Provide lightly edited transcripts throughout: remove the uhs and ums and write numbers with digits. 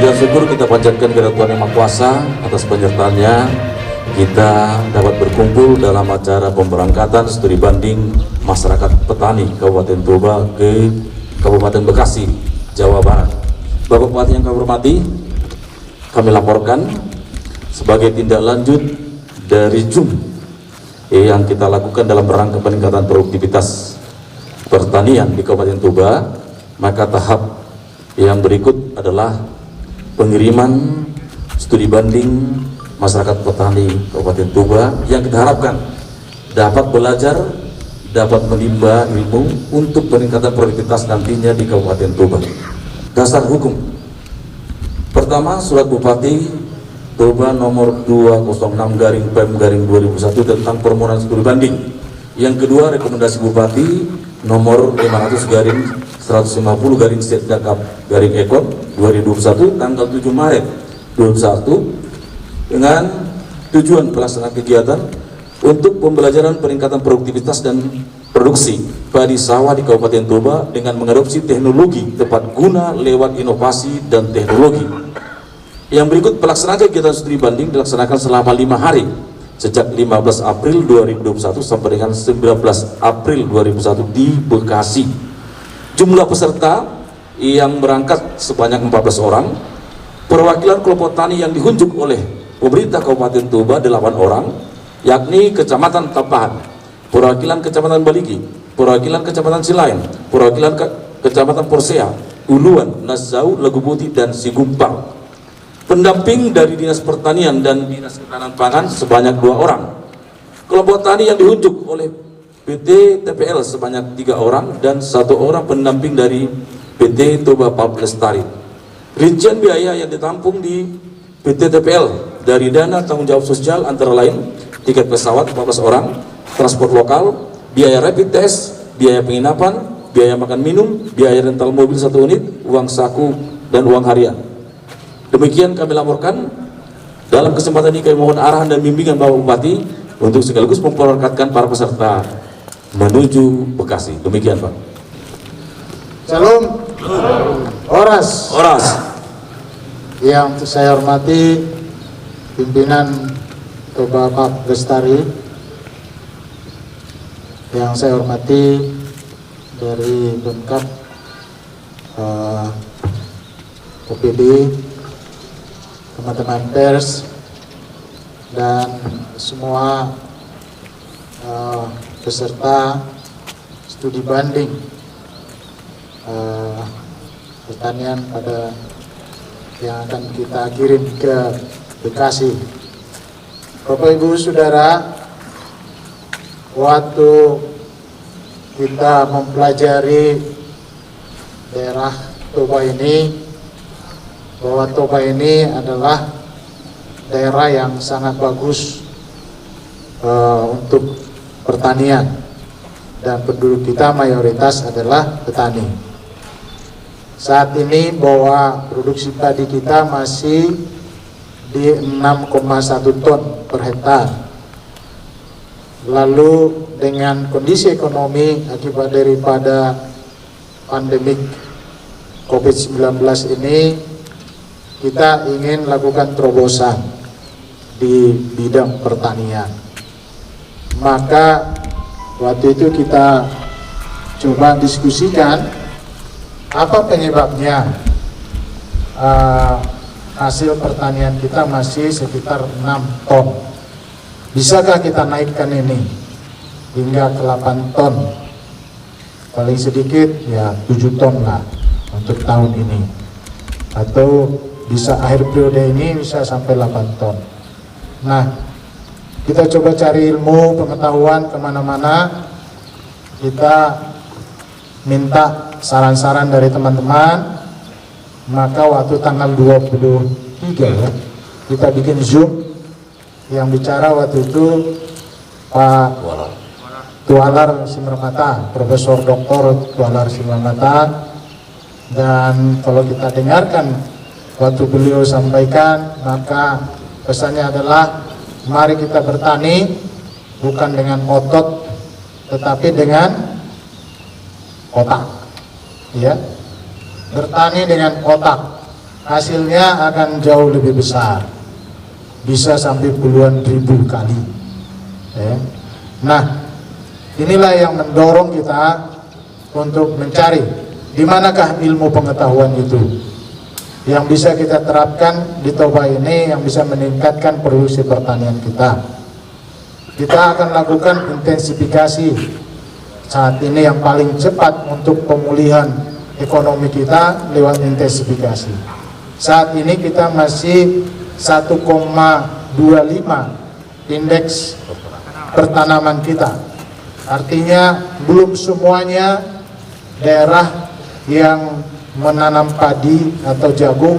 Puji dan syukur kita panjatkan kepada Tuhan Yang Maha Kuasa atas penyertaannya. Kita dapat berkumpul dalam acara pemberangkatan studi banding masyarakat petani Kabupaten Toba ke Kabupaten Bekasi, Jawa Barat. Bapak Bupati yang kami hormati, kami laporkan sebagai tindak lanjut dari JUM yang kita lakukan dalam rangka peningkatan produktivitas pertanian di Kabupaten Toba, maka tahap yang berikut adalah pengiriman studi banding masyarakat petani Kabupaten Toba yang kita harapkan dapat belajar, dapat menimba ilmu untuk peningkatan produktivitas nantinya di Kabupaten Toba. Dasar hukum pertama, Surat Bupati Toba nomor 206/PEM/2001 tentang permohonan studi banding. Yang kedua, rekomendasi Bupati nomor 500/150/Setdakap/Ekon 2021 tanggal 7 Maret 2021 dengan tujuan pelaksanaan kegiatan untuk pembelajaran peningkatan produktivitas dan produksi padi sawah di Kabupaten Toba dengan mengadopsi teknologi tepat guna lewat inovasi dan teknologi. Yang berikut, pelaksanaan kegiatan studi banding dilaksanakan selama 5 hari sejak 15 April 2021 sampai dengan 19 April 2021 di Bekasi. Jumlah peserta yang berangkat sebanyak 14 orang. Perwakilan kelompok tani yang diunjuk oleh pemerintah Kabupaten Toba 8 orang, yakni Kecamatan Tapahan, perwakilan Kecamatan Baligi, perwakilan Kecamatan Silain, perwakilan Kecamatan Porsea, Uluan, Nazau, Lagu Putih, dan Sigumpang. Pendamping dari Dinas Pertanian dan Dinas Ketahanan Pangan sebanyak 2 orang. Kelompok tani yang diunjuk oleh PT TPL sebanyak 3 orang dan 1 orang pendamping dari PT Toba Pulp Lestari. Rincian biaya yang ditampung di PT TPL dari dana tanggung jawab sosial antara lain tiket pesawat 14 orang, transport lokal, biaya rapid test, biaya penginapan, biaya makan minum, biaya rental mobil 1 unit, uang saku, dan uang harian. Demikian kami laporkan. Dalam kesempatan ini kami mohon arahan dan bimbingan Bapak Bupati untuk sekaligus memberangkatkan para peserta menuju Bekasi. Demikian, Pak. Salam. Oras. Yang saya hormati pimpinan Toba Pulp Lestari, yang saya hormati dari Pemkab OPD, teman-teman pers, dan semua peserta studi banding pertanian pada yang akan kita kirim ke Bekasi. Bapak Ibu Saudara, waktu kita mempelajari daerah Toba ini, bahwa Toba ini adalah daerah yang sangat bagus untuk pertanian, dan penduduk kita mayoritas adalah petani. Saat ini bahwa produksi padi kita masih di 6,1 ton per hektar. Lalu dengan kondisi ekonomi akibat daripada pandemik COVID-19 ini, kita ingin lakukan terobosan di bidang pertanian. Maka waktu itu kita coba diskusikan apa penyebabnya hasil pertanian kita masih sekitar 6 ton. Bisakah kita naikkan ini hingga ke 8 ton? Paling sedikit ya 7 ton lah untuk tahun ini. Atau bisa akhir periode ini bisa sampai 8 ton. Nah, kita coba cari ilmu pengetahuan kemana-mana. Kita minta saran-saran dari teman-teman. Maka waktu tanggal 23 kita bikin Zoom. Yang bicara waktu itu Pak Tualar Simramata, Profesor Dr. Tualar Simramata. Dan kalau kita dengarkan waktu beliau sampaikan, maka pesannya adalah mari kita bertani bukan dengan otot tetapi dengan otak, ya, bertani dengan otak. hasilnya akan jauh lebih besar, bisa sampai puluhan ribu kali. Nah, inilah yang mendorong kita untuk mencari di manakah ilmu pengetahuan itu yang bisa kita terapkan di Toba ini, yang bisa meningkatkan produksi pertanian kita. Kita akan lakukan intensifikasi saat ini yang paling cepat untuk pemulihan ekonomi kita lewat intensifikasi. Saat ini kita masih 1,25 indeks pertanaman kita. Artinya belum semuanya daerah yang menanam padi atau jagung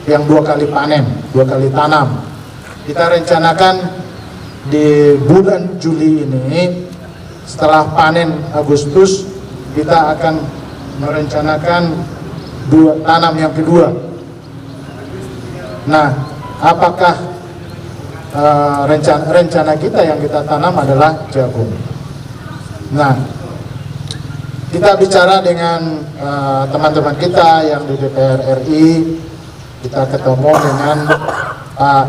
yang 2 kali panen, 2 kali tanam. Kita rencanakan di bulan Juli ini, setelah panen Agustus, kita akan merencanakan tanam yang kedua. Nah, apakah rencana kita yang kita tanam adalah jagung? Nah, kita bicara dengan teman-teman kita yang di DPR RI, kita ketemu dengan Pak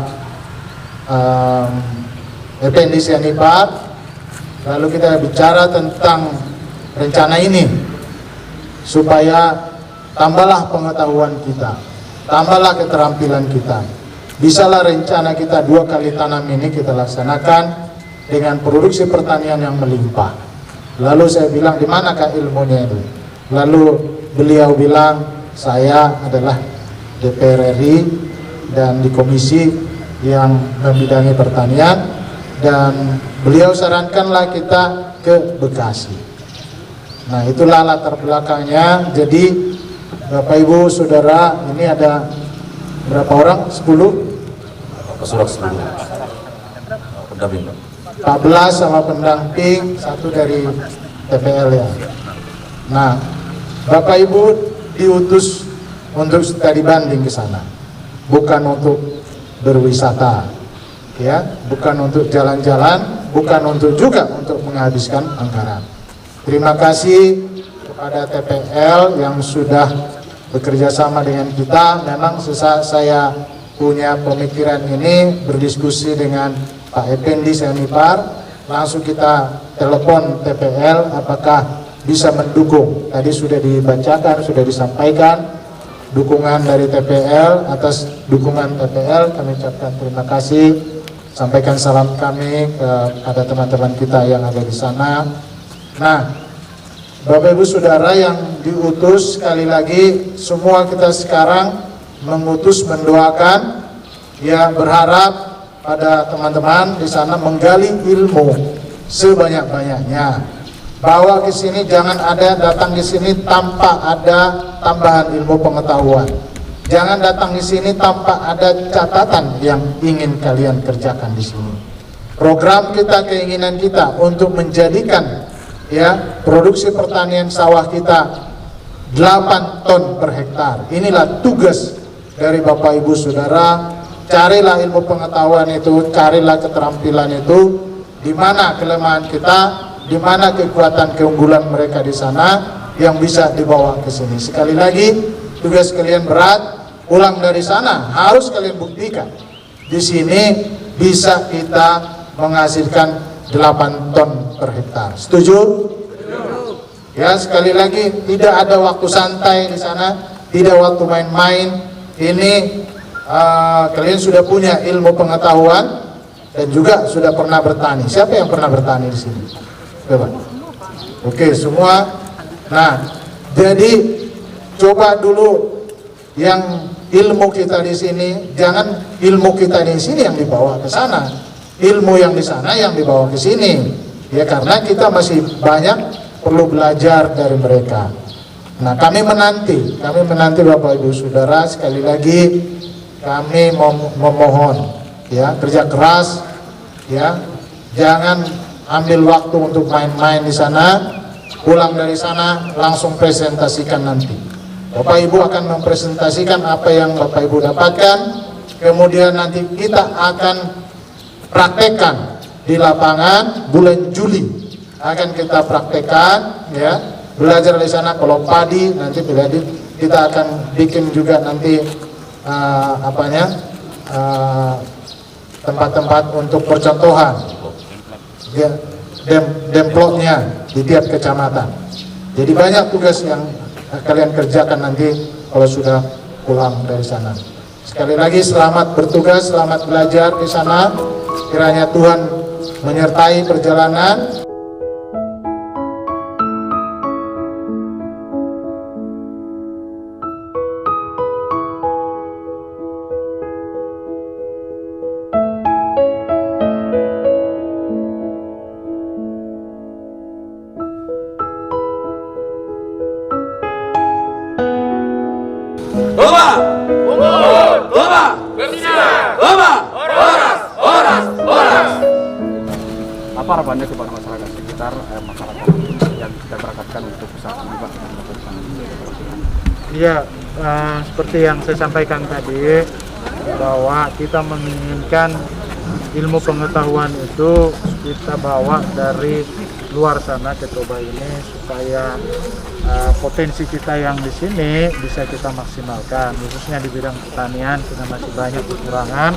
Effendi Sianipar, lalu kita bicara tentang rencana ini supaya tambahlah pengetahuan kita, tambahlah keterampilan kita. Bisalah rencana kita 2 kali tanam ini kita laksanakan dengan produksi pertanian yang melimpah. Lalu saya bilang, di manakah ilmunya itu? Lalu beliau bilang, saya adalah DPR RI dan di komisi yang membidangi pertanian, dan beliau sarankanlah kita ke Bekasi. Nah, itulah latar belakangnya. Jadi Bapak Ibu Saudara, ini ada berapa orang? 10? Surat 10 pendamping, 14 sama pendamping, 1 dari TPL ya. Nah, Bapak Ibu diutus untuk studi banding ke sana, bukan untuk berwisata, ya, bukan untuk jalan-jalan, bukan juga untuk menghabiskan anggaran. Terima kasih kepada TPL yang sudah bekerja sama dengan kita. Memang sesaat saya punya pemikiran ini, berdiskusi dengan Pak Effendi Sianipar, langsung kita telepon TPL apakah bisa mendukung. Tadi sudah dibacakan, sudah disampaikan dukungan dari TPL. Atas dukungan TPL kami ucapkan terima kasih. Sampaikan salam kami kepada teman-teman kita yang ada di sana. Nah, Bapak Ibu Saudara yang diutus, sekali lagi semua kita sekarang mengutus, mendoakan, ya, berharap pada teman-teman di sana menggali ilmu sebanyak-banyaknya. Bawa ke sini, jangan ada datang di sini tanpa ada tambahan ilmu pengetahuan. Jangan datang di sini tanpa ada catatan yang ingin kalian kerjakan di sini. Program kita, keinginan kita untuk menjadikan, ya, produksi pertanian sawah kita 8 ton per hektar. Inilah tugas dari Bapak Ibu Saudara. Carilah ilmu pengetahuan itu, carilah keterampilan itu, di mana kelemahan kita, di mana kekuatan keunggulan mereka di sana yang bisa dibawa ke sini. Sekali lagi, tugas kalian berat. Pulang dari sana harus kalian buktikan di sini bisa kita menghasilkan 8 ton per hektar. Setuju? Ya, sekali lagi, tidak ada waktu santai di sana, tidak waktu main-main. Ini kalian sudah punya ilmu pengetahuan dan juga sudah pernah bertani. Siapa yang pernah bertani di sini? Coba. Oke, semua. Nah, jadi coba dulu yang ilmu kita di sini, jangan ilmu kita di sini yang dibawa ke sana, ilmu yang di sana yang dibawa ke sini, ya, karena kita masih banyak perlu belajar dari mereka. Nah, kami menanti Bapak Ibu Saudara, sekali lagi kami memohon, ya, kerja keras, ya, jangan ambil waktu untuk main-main di sana. Pulang dari sana langsung presentasikan nanti. Bapak Ibu akan mempresentasikan apa yang Bapak Ibu dapatkan, kemudian nanti kita akan praktekkan di lapangan. Bulan Juli akan kita praktekkan, ya, belajar di sana. Kalau padi nanti kita akan bikin juga nanti tempat-tempat untuk percontohan demploknya di tiap kecamatan. Jadi banyak tugas yang kalian kerjakan nanti kalau sudah pulang dari sana. Sekali lagi selamat bertugas, selamat belajar di sana. Kiranya Tuhan menyertai perjalanan. Toba, Toba, Toba, Oras. Apa harapannya kepada masyarakat sekitar, masyarakat yang kita berangkatkan untuk saat ini Pak? Iya, seperti yang saya sampaikan tadi, bahwa kita menginginkan ilmu pengetahuan itu kita bawa dari luar sana ke Toba ini supaya potensi kita yang di sini bisa kita maksimalkan, khususnya di bidang pertanian. Kita masih banyak kekurangan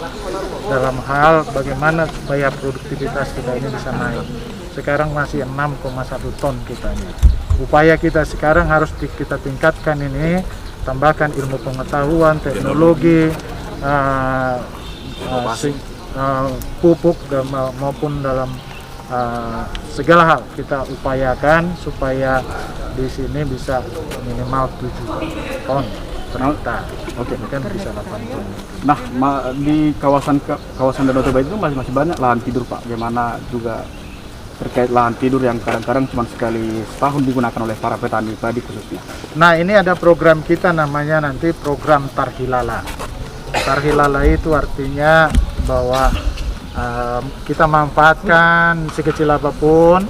dalam hal bagaimana supaya produktivitas kita ini bisa naik. Sekarang masih 6,1 ton kitanya. Upaya kita sekarang harus kita tingkatkan ini, tambahkan ilmu pengetahuan, teknologi, pupuk maupun dalam segala hal kita upayakan supaya di sini bisa minimal 7 ton per hektar. Oke, kan bisa 8 ton. Nah, di kawasan Danau Toba itu masih banyak lahan tidur Pak. Bagaimana juga terkait lahan tidur yang kadang-kadang cuma sekali setahun digunakan oleh para petani padi khususnya. Nah, ini ada program kita namanya nanti program Tarhilala. Tarhilala itu artinya bahwa kita manfaatkan sekecil apapun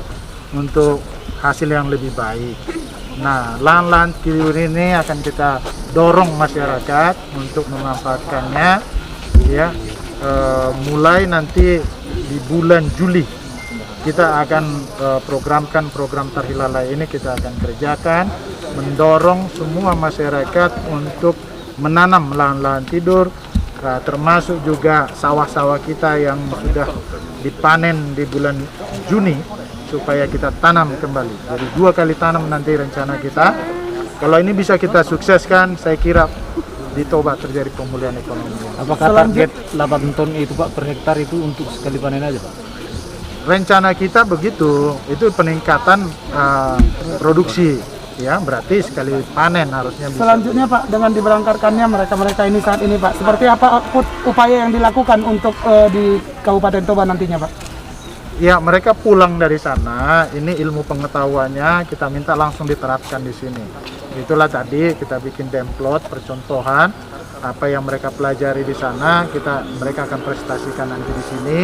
untuk hasil yang lebih baik. Nah, lahan-lahan tidur ini akan kita dorong masyarakat untuk memanfaatkannya, ya. Mulai nanti di bulan Juli kita akan programkan program Tarhilala ini, kita akan kerjakan, mendorong semua masyarakat untuk menanam lahan-lahan tidur, termasuk juga sawah-sawah kita yang sudah dipanen di bulan Juni, supaya kita tanam kembali. Jadi 2 kali tanam nanti rencana kita. Kalau ini bisa kita sukseskan, saya kira di Toba terjadi pemulihan ekonomi. Apakah target 8 ton itu Pak per hektar itu untuk sekali panen aja Pak? Rencana kita begitu, itu peningkatan produksi. Ya, berarti sekali panen harusnya bisa. Selanjutnya Pak, dengan diberangkatkannya mereka ini saat ini Pak, seperti apa upaya yang dilakukan untuk di Kabupaten Toba nantinya Pak? Ya, mereka pulang dari sana, ini ilmu pengetahuannya kita minta langsung diterapkan di sini. Itulah tadi kita bikin template percontohan apa yang mereka pelajari di sana, mereka akan prestasikan nanti di sini.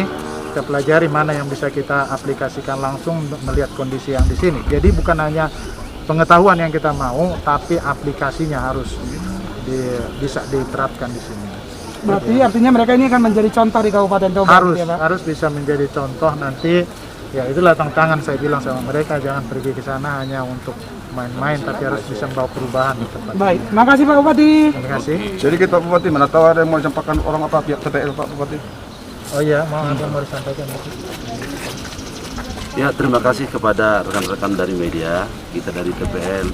Kita pelajari mana yang bisa kita aplikasikan langsung melihat kondisi yang di sini. Jadi bukan hanya pengetahuan yang kita mau, tapi aplikasinya harus bisa diterapkan di sini. Berarti artinya mereka ini akan menjadi contoh di Kabupaten Toba. Harus bisa menjadi contoh nanti. Ya, itulah tantangan saya bilang sama mereka, jangan pergi ke sana hanya untuk main-main, tapi harus bisa membawa perubahan di tempat. Baik, makasih Pak Bupati. Terima kasih. Jadi kita Bupati, mana tahu ada yang mau disampaikan orang apa pihak TPL Pak Bupati? Oh iya, mau disampaikan. Ya, terima kasih kepada rekan-rekan dari media, kita dari TPL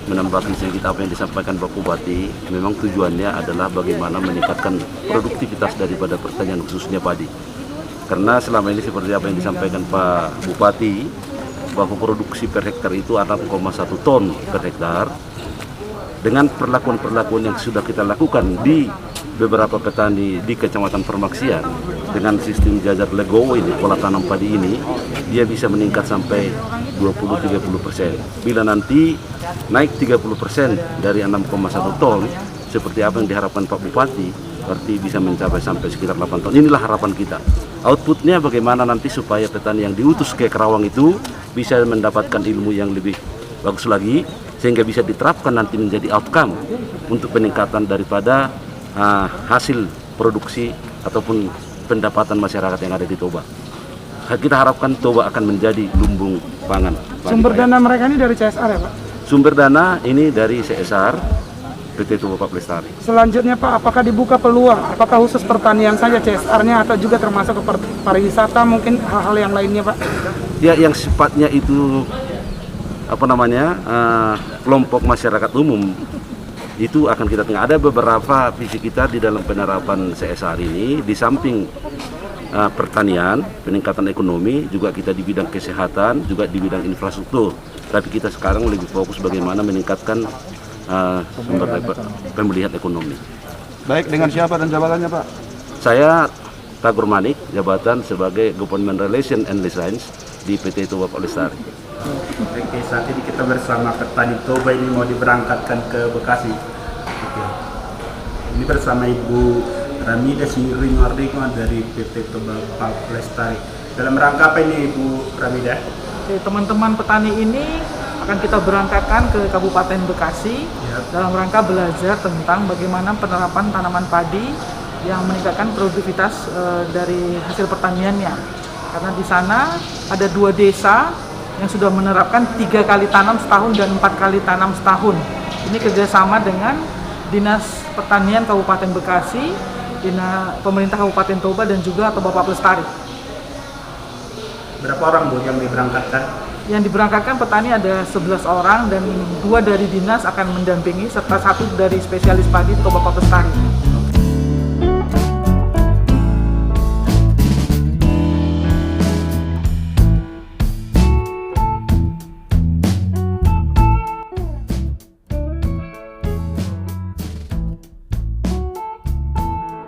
menambahkan sedikit apa yang disampaikan Pak Bupati. Memang tujuannya adalah bagaimana meningkatkan produktivitas daripada pertanian khususnya padi. Karena selama ini seperti apa yang disampaikan Pak Bupati, bahwa produksi per hektar itu 6,1 ton per hektar. Dengan perlakuan-perlakuan yang sudah kita lakukan di beberapa petani di Kecamatan Permaksian, dengan sistem jajar legowo ini, pola tanam padi ini, dia bisa meningkat sampai 20-30%. Bila nanti naik 30% dari 6,1 ton, seperti apa yang diharapkan Pak Bupati, berarti bisa mencapai sampai sekitar 8 ton. Inilah harapan kita. Outputnya bagaimana nanti supaya petani yang diutus ke Kerawang itu bisa mendapatkan ilmu yang lebih bagus lagi, sehingga bisa diterapkan nanti menjadi outcome untuk peningkatan daripada hasil produksi ataupun pendapatan masyarakat yang ada di Toba. Kita harapkan Toba akan menjadi lumbung pangan. Sumber dana mereka ini dari CSR ya Pak? Sumber dana ini dari CSR, PT Toba Pak Pelestari. Selanjutnya Pak, apakah dibuka peluang? Apakah khusus pertanian saja CSR-nya atau juga termasuk ke pariwisata, mungkin hal-hal yang lainnya Pak? Ya, yang sifatnya itu kelompok masyarakat umum itu akan kita tengah. Ada beberapa visi kita di dalam penerapan CSR ini, di samping pertanian, peningkatan ekonomi, juga kita di bidang kesehatan, juga di bidang infrastruktur. Tapi kita sekarang lebih fokus bagaimana meningkatkan sumber pemulihan ekonomi. Baik, dengan siapa dan jabatannya Pak? Saya Tagor Manik, jabatan sebagai Government Relation and Liaisons di PT Toba Pak Pelestari. Oke, saat ini kita bersama petani Toba ini mau diberangkatkan ke Bekasi. Oke. Ini bersama Ibu Ramida Siringo dari PT Toba Pak Pelestari. Dalam rangka apa ini Ibu Ramida? Oke, teman-teman petani ini akan kita berangkatkan ke Kabupaten Bekasi dalam rangka belajar tentang bagaimana penerapan tanaman padi yang meningkatkan produktivitas dari hasil pertaniannya. Karena di sana ada 2 desa yang sudah menerapkan 3 kali tanam setahun dan 4 kali tanam setahun. Ini kerjasama dengan Dinas Pertanian Kabupaten Bekasi, Pemerintah Kabupaten Toba dan juga Toba Pak Pelestari. Berapa orang Bu yang diberangkatkan? Yang diberangkatkan petani ada 11 orang dan 2 dari dinas akan mendampingi serta 1 dari spesialis padi Toba Pak Pelestari.